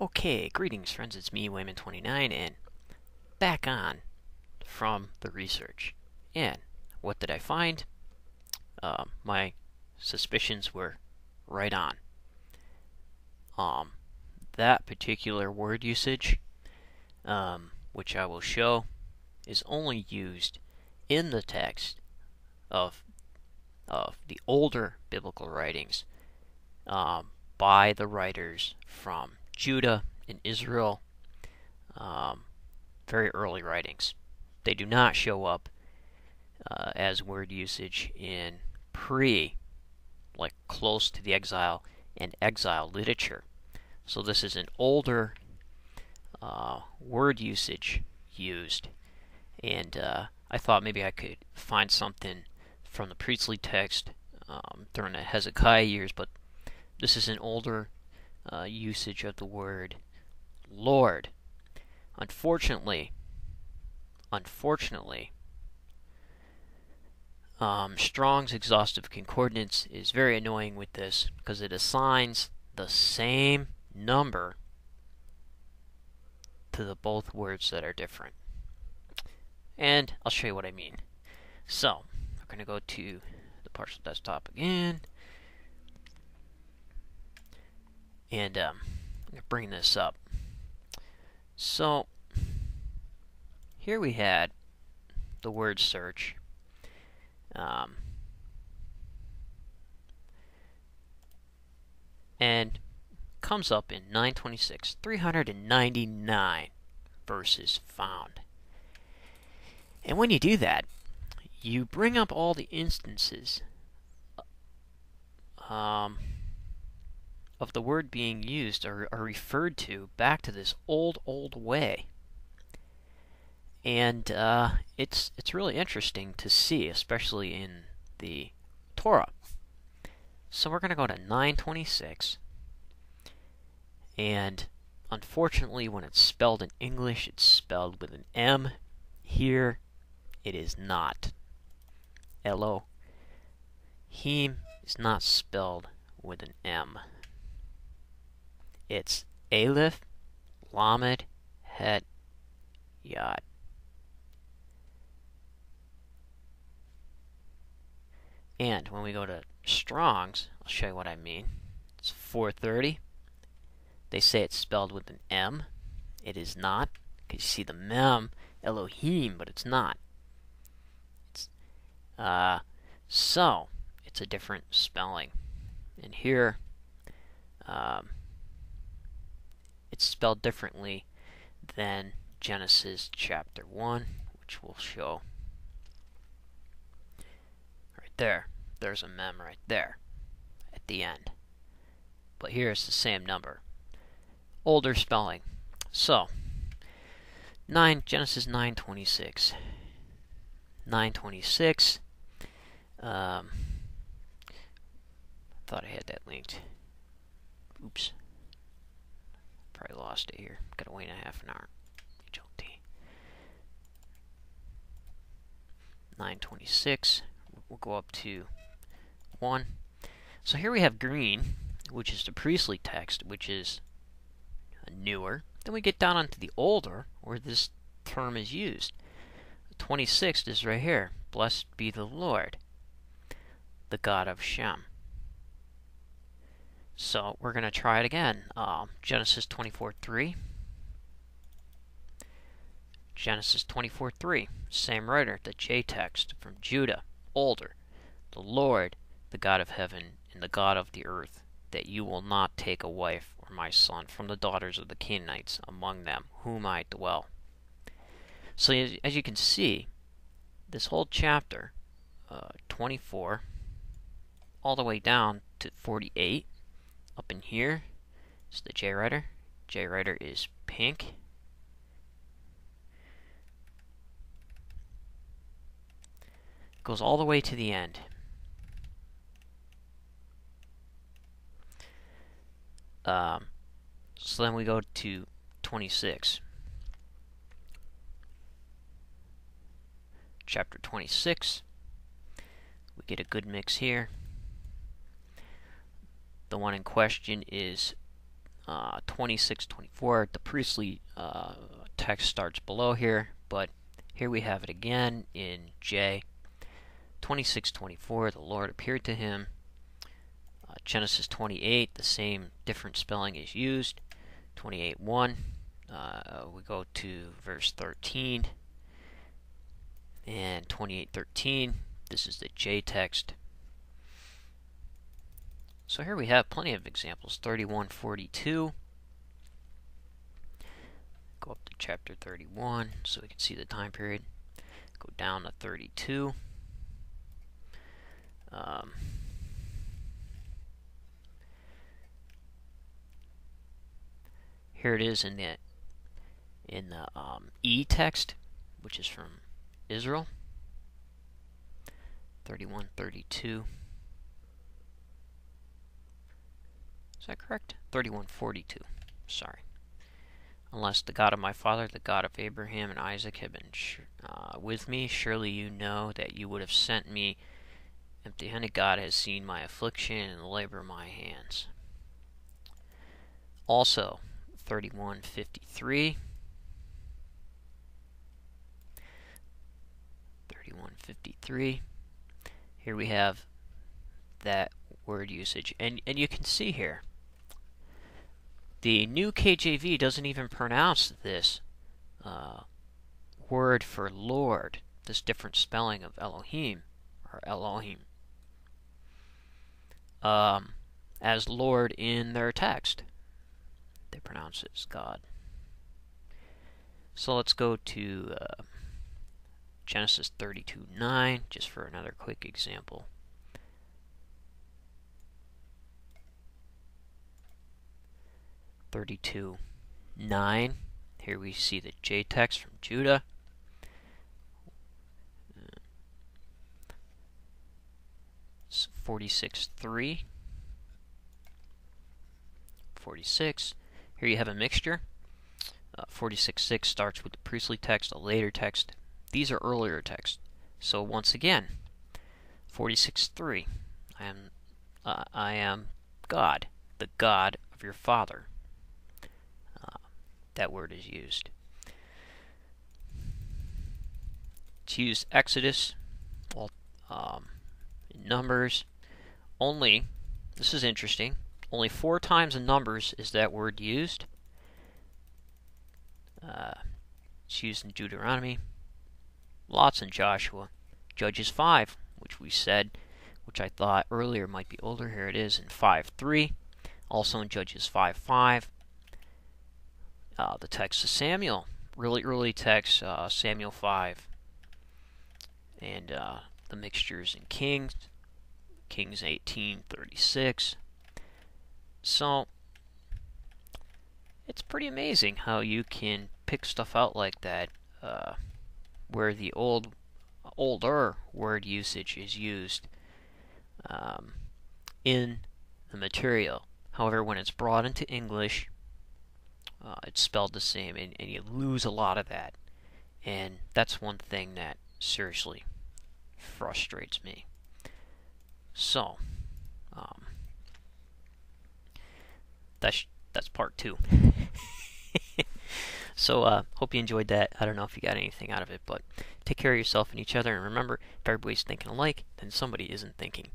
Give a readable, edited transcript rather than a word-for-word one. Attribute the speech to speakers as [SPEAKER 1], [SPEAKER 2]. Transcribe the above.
[SPEAKER 1] Okay, greetings friends, it's me, Wayman29, and back on from the research. And what did I find? My suspicions were right on. That particular word usage, which I will show, is only used in the text of the older biblical writings by the writers from Judah and Israel, very early writings. They do not show up as word usage in like close to the exile and exile literature. So this is an older word usage used, and I thought maybe I could find something from the priestly text during the Hezekiah years, but this is an older usage of the word Lord. Unfortunately, Strong's Exhaustive Concordance is very annoying with this because it assigns the same number to the both words that are different. And I'll show you what I mean. So, we're going to go to the partial desktop again. And I'm going to bring this up. So, here we had the word search. And comes up in 926, 399 verses found. And when you do that, you bring up all the instances of the word being used or referred to back to this old way. And it's really interesting to see, especially in the Torah. So we're going to go to 926, and unfortunately when it's spelled in English, it's spelled with an M. Here, it is not. Elohim is not spelled with an M. It's Aleph, Lamed, Het, Yod. And when we go to Strong's, I'll show you what I mean. It's 430. They say it's spelled with an M. It is not. Because you see the mem, Elohim, but it's not. So, it's a different spelling. And here, it's spelled differently than Genesis chapter 1, which we'll show. Right there. There's a mem right there at the end. But here's the same number. Older spelling. So, Genesis 9:26. 9:26. Thought I had that linked. Oops. Probably lost it here. Gotta wait a half an hour. HLT. 9:26. We'll go up to 1. So here we have green, which is the priestly text, which is newer. Then we get down onto the older, where this term is used. 26th is right here. Blessed be the Lord, the God of Shem. So we're going to try it again. Genesis 24:3. Genesis 24:3. Same writer, the J text from Judah, older. The Lord, the God of heaven and the God of the earth, that you will not take a wife or my son from the daughters of the Canaanites among them, whom I dwell. So as you can see, this whole chapter, 24, all the way down to 48, up in here is the J writer. J writer is pink. Goes all the way to the end. So then we go to 26. Chapter 26. We get a good mix here. The one in question is 26:24. The priestly text starts below here, but here we have it again in J. 26:24. The Lord appeared to him. Genesis 28, the same different spelling is used. 28:1. We go to verse 13. And 28:13. This is the J text. So here we have plenty of examples. 31:42. Go up to chapter 31 so we can see the time period. Go down to 32. Here it is in the E text, which is from Israel. 31:32. Is that correct? 31:42. Sorry. Unless the God of my father, the God of Abraham and Isaac, had been with me, surely you know that you would have sent me empty-handed. God has seen my affliction and the labor of my hands. Also, 31:53. 31:53. Here we have that word usage, and you can see here the new KJV doesn't even pronounce this word for Lord, this different spelling of Elohim or Elohim, as Lord in their text. They pronounce it as God. So let's go to Genesis 32:9, just for another quick example. (32:9). Here we see the J text from Judah. It's 46:3. 46. Here you have a mixture. 46:6 starts with the priestly text, a later text. These are earlier texts. So once again, 46:3. I am God, the God of your father. That word is used. It's used Exodus, well, in Numbers. Only, this is interesting, only 4 times in Numbers is that word used. It's used in Deuteronomy. Lots in Joshua. Judges 5, which we said, which I thought earlier might be older. Here it is in 5:3. Also in Judges 5:5. The text of Samuel, really early text, Samuel 5. And the mixtures in Kings 18:36. So it's pretty amazing how you can pick stuff out like that, where the older word usage is used in the material. However, when it's brought into English, it's spelled the same, and you lose a lot of that. And that's one thing that seriously frustrates me. So, that's part 2. So, hope you enjoyed that. I don't know if you got anything out of it, but take care of yourself and each other, and remember, if everybody's thinking alike, then somebody isn't thinking.